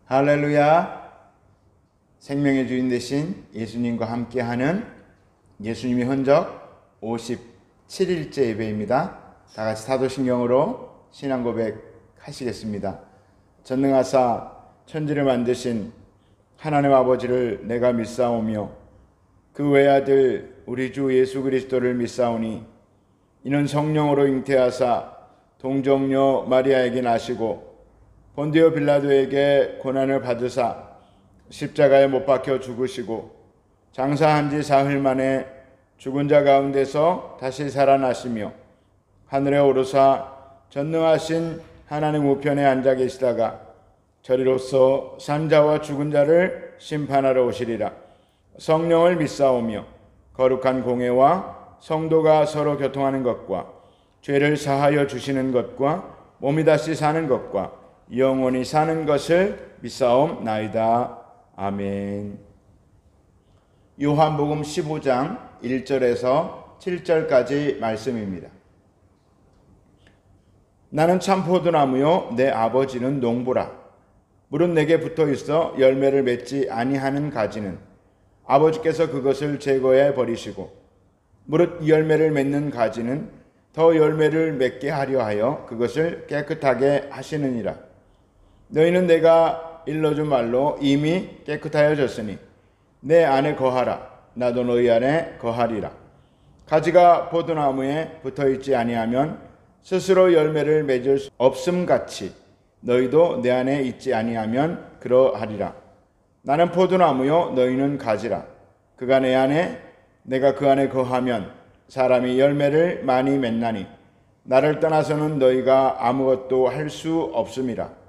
할렐루야. 생명의 주인 되신 예수님과 함께하는 예수님의 흔적 57일째 예배입니다. 다 같이 사도신경으로 신앙 고백 하시겠습니다. 전능하사 천지를 만드신 하나님 아버지를 내가 믿사오며 그 외아들 우리 주 예수 그리스도를 믿사오니 이는 성령으로 잉태하사 동정녀 마리아에게 나시고 본디오 빌라도에게 고난을 받으사 십자가에 못 박혀 죽으시고 장사한 지 사흘 만에 죽은 자 가운데서 다시 살아나시며 하늘에 오르사 전능하신 하나님 우편에 앉아 계시다가 저리로서 산자와 죽은 자를 심판하러 오시리라. 성령을 믿사오며 거룩한 공회와 성도가 서로 교통하는 것과 죄를 사하여 주시는 것과 몸이 다시 사는 것과 영원히 사는 것을 믿사옵나이다. 아멘. 요한복음 15장 1절에서 7절까지 말씀입니다. 나는 참 포도나무요 내 아버지는 농부라. 무릇 내게 붙어 있어 열매를 맺지 아니하는 가지는 아버지께서 그것을 제거해 버리시고 무릇 열매를 맺는 가지는 더 열매를 맺게 하려 하여 그것을 깨끗하게 하시느니라. 너희는 내가 일러준 말로 이미 깨끗하여졌으니 내 안에 거하라. 나도 너희 안에 거하리라. 가지가 포도나무에 붙어있지 아니하면 스스로 열매를 맺을 수 없음같이 너희도 내 안에 있지 아니하면 그러하리라. 나는 포도나무요 너희는 가지라. 그가 내 안에 내가 그 안에 거하면 사람이 열매를 많이 맺나니 나를 떠나서는 너희가 아무것도 할 수 없음이라.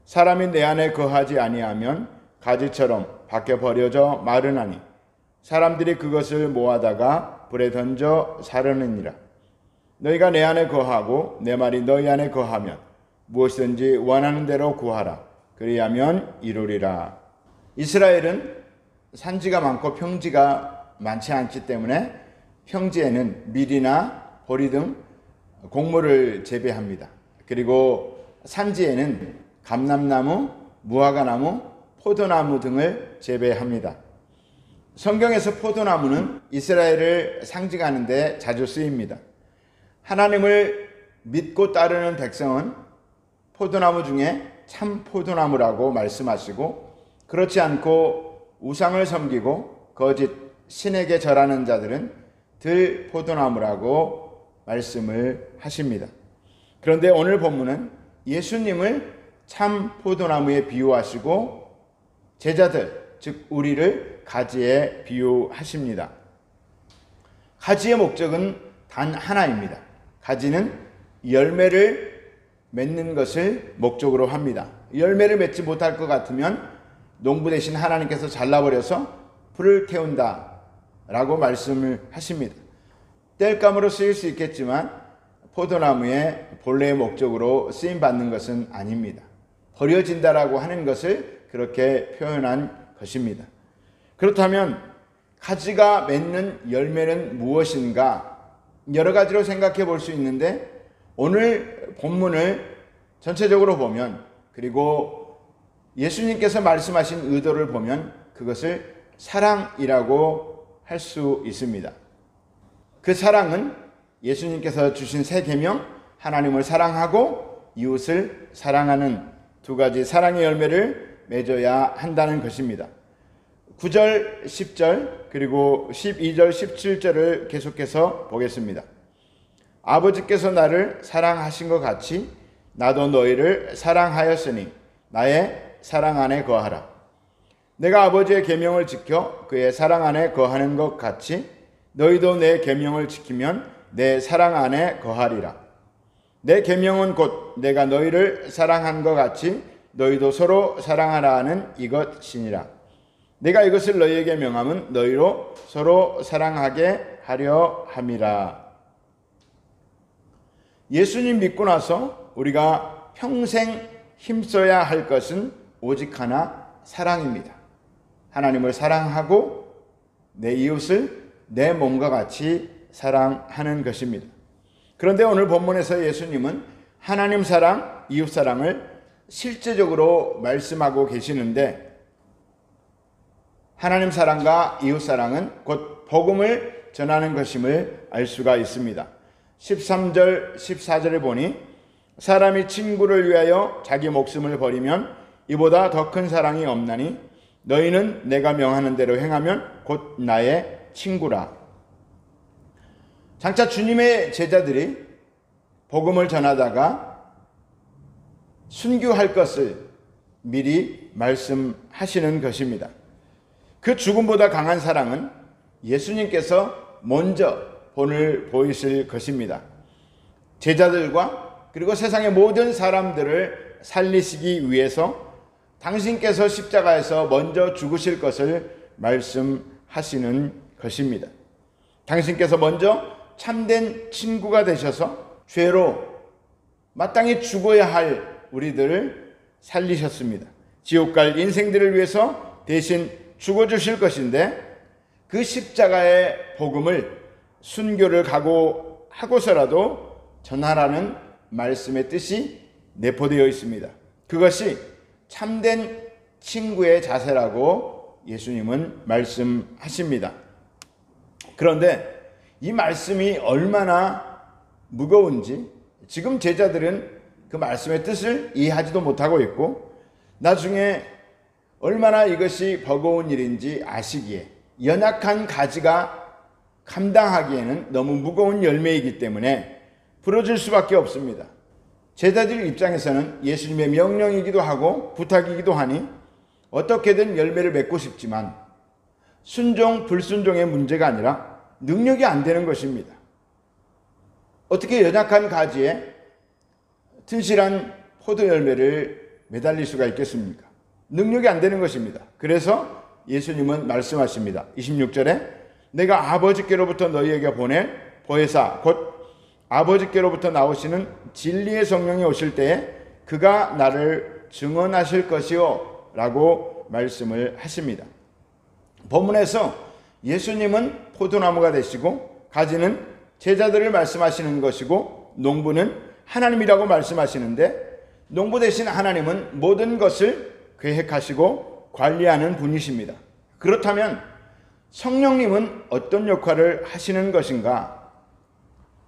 사람이 내 안에 거하지 아니하면 가지처럼 밖에 버려져 마르나니 사람들이 그것을 모아다가 불에 던져 사르느니라. 너희가 내 안에 거하고 내 말이 너희 안에 거하면 무엇이든지 원하는 대로 구하라. 그리하면 이루리라. 이스라엘은 산지가 많고 평지가 많지 않기 때문에 평지에는 밀이나 보리 등 곡물을 재배합니다. 그리고 산지에는 감람나무, 무화과나무, 포도나무 등을 재배합니다. 성경에서 포도나무는 이스라엘을 상징하는 데 자주 쓰입니다. 하나님을 믿고 따르는 백성은 포도나무 중에 참 포도나무라고 말씀하시고 그렇지 않고 우상을 섬기고 거짓 신에게 절하는 자들은 들 포도나무라고 말씀을 하십니다. 그런데 오늘 본문은 예수님을 참 포도나무에 비유하시고 제자들, 즉 우리를 가지에 비유하십니다. 가지의 목적은 단 하나입니다. 가지는 열매를 맺는 것을 목적으로 합니다. 열매를 맺지 못할 것 같으면 농부 대신 하나님께서 잘라버려서 불을 태운다 라고 말씀을 하십니다. 땔감으로 쓰일 수 있겠지만 포도나무의 본래의 목적으로 쓰임받는 것은 아닙니다. 버려진다라고 하는 것을 그렇게 표현한 것입니다. 그렇다면 가지가 맺는 열매는 무엇인가? 여러 가지로 생각해 볼 수 있는데 오늘 본문을 전체적으로 보면 그리고 예수님께서 말씀하신 의도를 보면 그것을 사랑이라고 할 수 있습니다. 그 사랑은 예수님께서 주신 세 계명, 하나님을 사랑하고 이웃을 사랑하는 두 가지 사랑의 열매를 맺어야 한다는 것입니다. 9절, 10절, 그리고 12절, 17절을 계속해서 보겠습니다. 아버지께서 나를 사랑하신 것 같이 나도 너희를 사랑하였으니 나의 사랑 안에 거하라. 내가 아버지의 계명을 지켜 그의 사랑 안에 거하는 것 같이 너희도 내 계명을 지키면 내 사랑 안에 거하리라. 내 계명은 곧 내가 너희를 사랑한 것 같이 너희도 서로 사랑하라 하는 이것이니라. 내가 이것을 너희에게 명함은 너희로 서로 사랑하게 하려 함이라. 예수님 믿고 나서 우리가 평생 힘써야 할 것은 오직 하나, 사랑입니다. 하나님을 사랑하고 내 이웃을 내 몸과 같이 사랑하는 것입니다. 그런데 오늘 본문에서 예수님은 하나님 사랑, 이웃 사랑을 실제적으로 말씀하고 계시는데, 하나님 사랑과 이웃 사랑은 곧 복음을 전하는 것임을 알 수가 있습니다. 13절 14절에 보니 사람이 친구를 위하여 자기 목숨을 버리면 이보다 더 큰 사랑이 없나니 너희는 내가 명하는 대로 행하면 곧 나의 친구라. 장차 주님의 제자들이 복음을 전하다가 순교할 것을 미리 말씀하시는 것입니다. 그 죽음보다 강한 사랑은 예수님께서 먼저 본을 보이실 것입니다. 제자들과 그리고 세상의 모든 사람들을 살리시기 위해서 당신께서 십자가에서 먼저 죽으실 것을 말씀하시는 것입니다. 당신께서 먼저 참된 친구가 되셔서 죄로 마땅히 죽어야 할 우리들을 살리셨습니다. 지옥 갈 인생들을 위해서 대신 죽어주실 것인데, 그 십자가의 복음을 순교를 각오하고서라도 전하라는 말씀의 뜻이 내포되어 있습니다. 그것이 참된 친구의 자세라고 예수님은 말씀하십니다. 그런데 이 말씀이 얼마나 무거운지 지금 제자들은 그 말씀의 뜻을 이해하지도 못하고 있고, 나중에 얼마나 이것이 버거운 일인지 아시기에 연약한 가지가 감당하기에는 너무 무거운 열매이기 때문에 부러질 수밖에 없습니다. 제자들 입장에서는 예수님의 명령이기도 하고 부탁이기도 하니 어떻게든 열매를 맺고 싶지만 순종 불순종의 문제가 아니라 능력이 안 되는 것입니다. 어떻게 연약한 가지에 튼실한 포도 열매를 매달릴 수가 있겠습니까? 능력이 안 되는 것입니다. 그래서 예수님은 말씀하십니다. 26절에 내가 아버지께로부터 너희에게 보낼 보혜사 곧 아버지께로부터 나오시는 진리의 성령이 오실 때에 그가 나를 증언하실 것이요 라고 말씀을 하십니다. 본문에서 예수님은 포도나무가 되시고 가지는 제자들을 말씀하시는 것이고 농부는 하나님이라고 말씀하시는데, 농부 되신 하나님은 모든 것을 계획하시고 관리하는 분이십니다. 그렇다면 성령님은 어떤 역할을 하시는 것인가?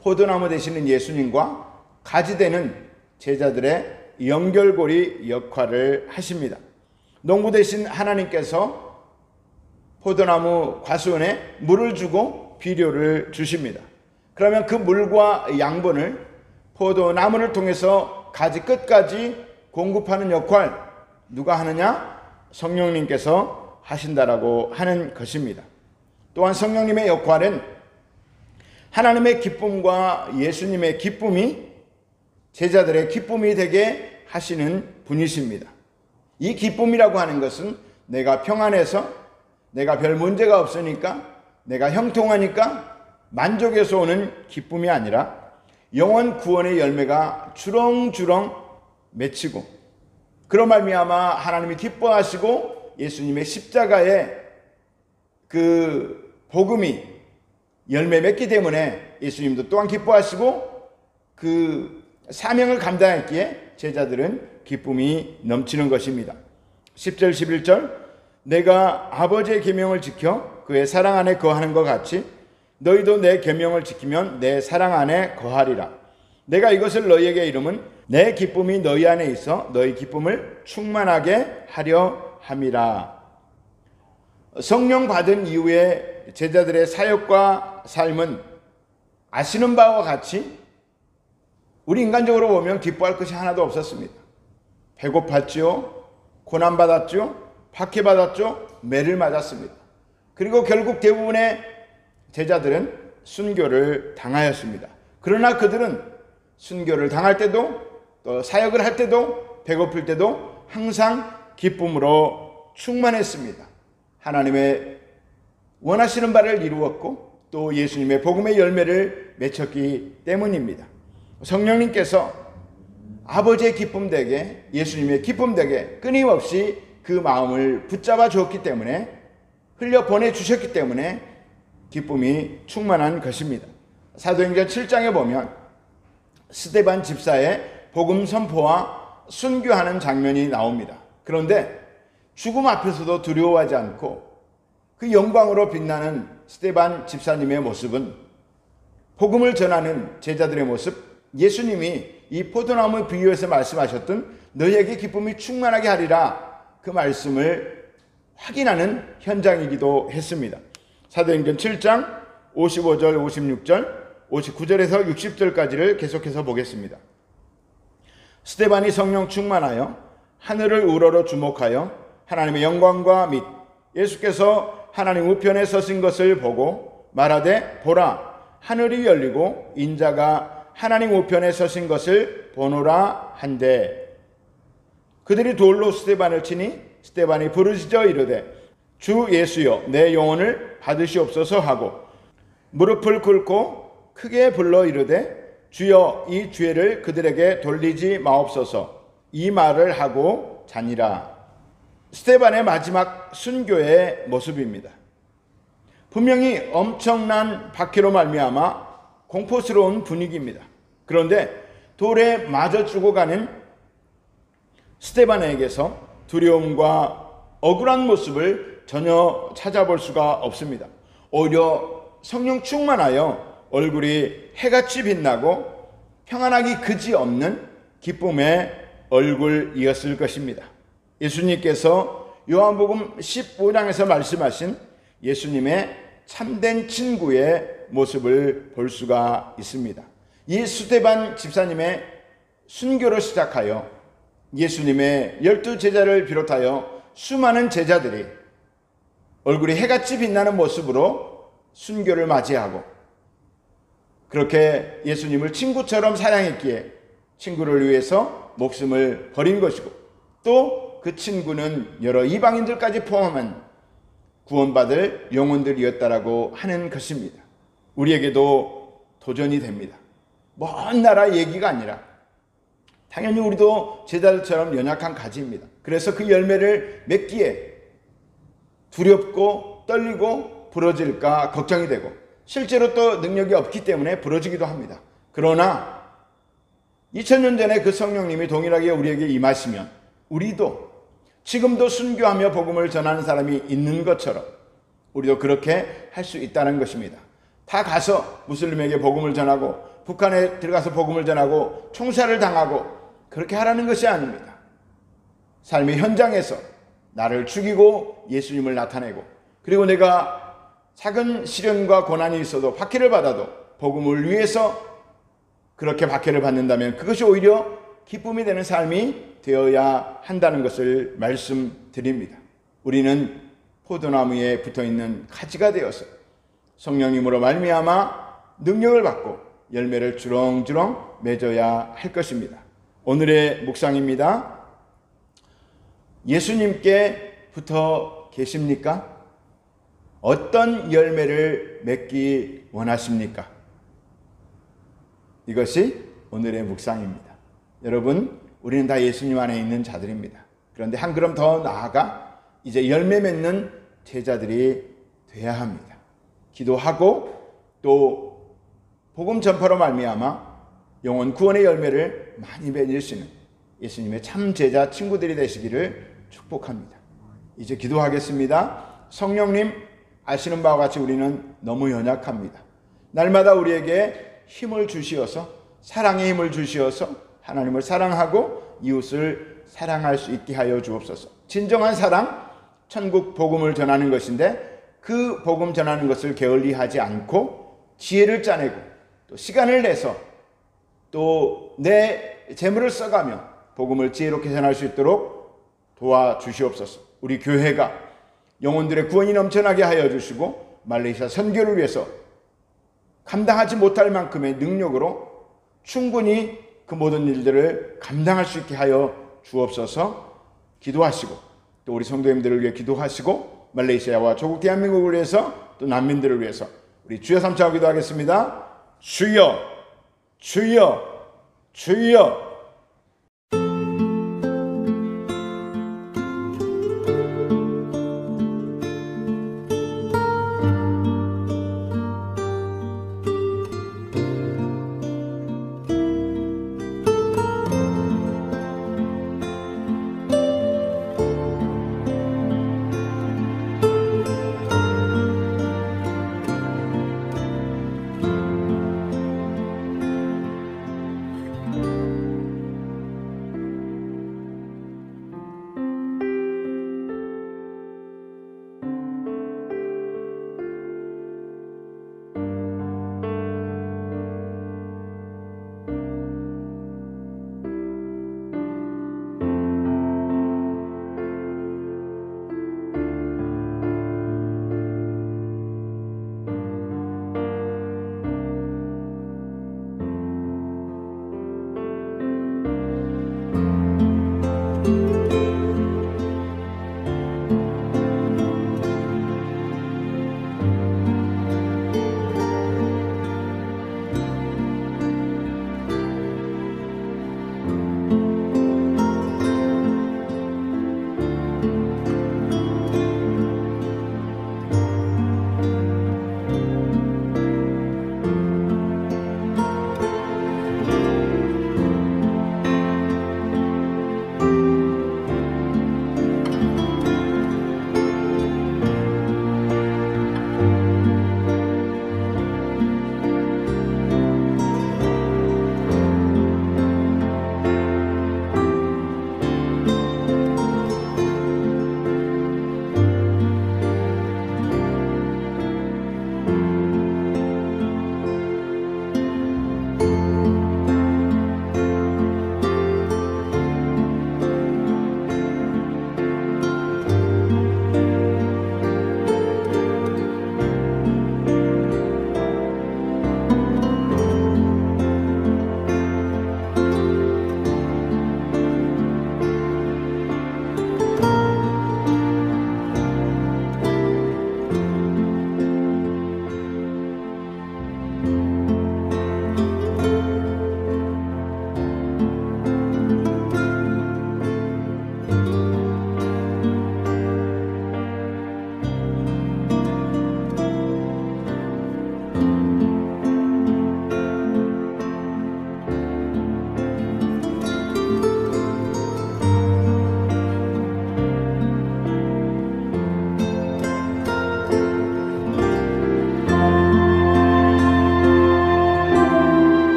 포도나무 되시는 예수님과 가지 되는 제자들의 연결고리 역할을 하십니다. 농부 되신 하나님께서 포도나무 과수원에 물을 주고 비료를 주십니다. 그러면 그 물과 양분을 포도나무를 통해서 가지 끝까지 공급하는 역할 누가 하느냐? 성령님께서 하신다라고 하는 것입니다. 또한 성령님의 역할은 하나님의 기쁨과 예수님의 기쁨이 제자들의 기쁨이 되게 하시는 분이십니다. 이 기쁨이라고 하는 것은 내가 평안해서, 내가 별 문제가 없으니까, 내가 형통하니까 만족해서 오는 기쁨이 아니라 영원 구원의 열매가 주렁주렁 맺히고, 그런 말미암아 하나님이 기뻐하시고 예수님의 십자가의 그 복음이 열매 맺기 때문에 예수님도 또한 기뻐하시고 그 사명을 감당했기에 제자들은 기쁨이 넘치는 것입니다. 10절 11절 내가 아버지의 계명을 지켜 그의 사랑 안에 거하는 것 같이 너희도 내 계명을 지키면 내 사랑 안에 거하리라. 내가 이것을 너희에게 이름은 내 기쁨이 너희 안에 있어 너희 기쁨을 충만하게 하려 함이라. 성령 받은 이후에 제자들의 사역과 삶은 아시는 바와 같이 우리 인간적으로 보면 기뻐할 것이 하나도 없었습니다. 배고팠지요, 고난받았죠, 박해받았죠, 매를 맞았습니다. 그리고 결국 대부분의 제자들은 순교를 당하였습니다. 그러나 그들은 순교를 당할 때도 또 사역을 할 때도 배고플 때도 항상 기쁨으로 충만했습니다. 하나님의 원하시는 바를 이루었고 또 예수님의 복음의 열매를 맺혔기 때문입니다. 성령님께서 아버지의 기쁨 되게 예수님의 기쁨 되게 끊임없이 그 마음을 붙잡아 주었기 때문에 흘려 보내주셨기 때문에 기쁨이 충만한 것입니다. 사도행전 7장에 보면 스데반 집사의 복음 선포와 순교하는 장면이 나옵니다. 그런데 죽음 앞에서도 두려워하지 않고 그 영광으로 빛나는 스데반 집사님의 모습은 복음을 전하는 제자들의 모습, 예수님이 이 포도나무 비유에서 말씀하셨던 너희에게 기쁨이 충만하게 하리라 그 말씀을 확인하는 현장이기도 했습니다. 사도행전 7장 55절, 56절, 59절에서 60절까지를 계속해서 보겠습니다. 스데반이 성령 충만하여 하늘을 우러러 주목하여 하나님의 영광과 및 예수께서 하나님 우편에 서신 것을 보고 말하되 보라 하늘이 열리고 인자가 하나님 우편에 서신 것을 보노라 한데 그들이 돌로 스데반을 치니 스데반이 부르짖어 이르되 주 예수여 내 영혼을 받으시옵소서 하고 무릎을 꿇고 크게 불러 이르되 주여 이 죄를 그들에게 돌리지 마옵소서 이 말을 하고 자니라. 스데반의 마지막 순교의 모습입니다. 분명히 엄청난 박해로 말미암아 공포스러운 분위기입니다. 그런데 돌에 맞아 죽어가는 스데반에게서 두려움과 억울한 모습을 전혀 찾아볼 수가 없습니다. 오히려 성령 충만하여 얼굴이 해같이 빛나고 평안하기 그지없는 기쁨의 얼굴이었을 것입니다. 예수님께서 요한복음 15장에서 말씀하신 예수님의 참된 친구의 모습을 볼 수가 있습니다. 이 스데반 집사님의 순교로 시작하여 예수님의 12제자를 비롯하여 수많은 제자들이 얼굴이 해같이 빛나는 모습으로 순교를 맞이하고 그렇게 예수님을 친구처럼 사랑했기에 친구를 위해서 목숨을 버린 것이고 또 그 친구는 여러 이방인들까지 포함한 구원받을 영혼들이었다라고 하는 것입니다. 우리에게도 도전이 됩니다. 먼 나라 얘기가 아니라 당연히 우리도 제자들처럼 연약한 가지입니다. 그래서 그 열매를 맺기에 두렵고 떨리고 부러질까 걱정이 되고 실제로 또 능력이 없기 때문에 부러지기도 합니다. 그러나 2000년 전에 그 성령님이 동일하게 우리에게 임하시면 우리도 지금도 순교하며 복음을 전하는 사람이 있는 것처럼 우리도 그렇게 할 수 있다는 것입니다. 다 가서 무슬림에게 복음을 전하고 북한에 들어가서 복음을 전하고 총살을 당하고 그렇게 하라는 것이 아닙니다. 삶의 현장에서 나를 죽이고 예수님을 나타내고 그리고 내가 작은 시련과 고난이 있어도 박해를 받아도 복음을 위해서 그렇게 박해를 받는다면 그것이 오히려 기쁨이 되는 삶이 되어야 한다는 것을 말씀드립니다. 우리는 포도나무에 붙어있는 가지가 되어서 성령님으로 말미암아 능력을 받고 열매를 주렁주렁 맺어야 할 것입니다. 오늘의 묵상입니다. 예수님께 붙어 계십니까? 어떤 열매를 맺기 원하십니까? 이것이 오늘의 묵상입니다. 여러분, 우리는 다 예수님 안에 있는 자들입니다. 그런데 한 걸음 더 나아가 이제 열매 맺는 제자들이 돼야 합니다. 기도하고 또 복음 전파로 말미암아 영혼 구원의 열매를 많이 맺을 수 있는 예수님의 참 제자 친구들이 되시기를 축복합니다. 이제 기도하겠습니다. 성령님, 아시는 바와 같이 우리는 너무 연약합니다. 날마다 우리에게 힘을 주시어서 사랑의 힘을 주시어서 하나님을 사랑하고 이웃을 사랑할 수 있게 하여 주옵소서. 진정한 사랑, 천국 복음을 전하는 것인데 그 복음 전하는 것을 게을리하지 않고 지혜를 짜내고 또 시간을 내서 또 내 재물을 써가며 복음을 지혜롭게 전할 수 있도록 도와주시옵소서. 우리 교회가 영혼들의 구원이 넘쳐나게 하여 주시고 말레이시아 선교를 위해서 감당하지 못할 만큼의 능력으로 충분히 그 모든 일들을 감당할 수 있게 하여 주옵소서. 기도하시고 또 우리 성도님들을 위해 기도하시고 말레이시아와 조국 대한민국을 위해서 또 난민들을 위해서 우리 주여 삼창 기도하겠습니다. 주여, 주여, 주여.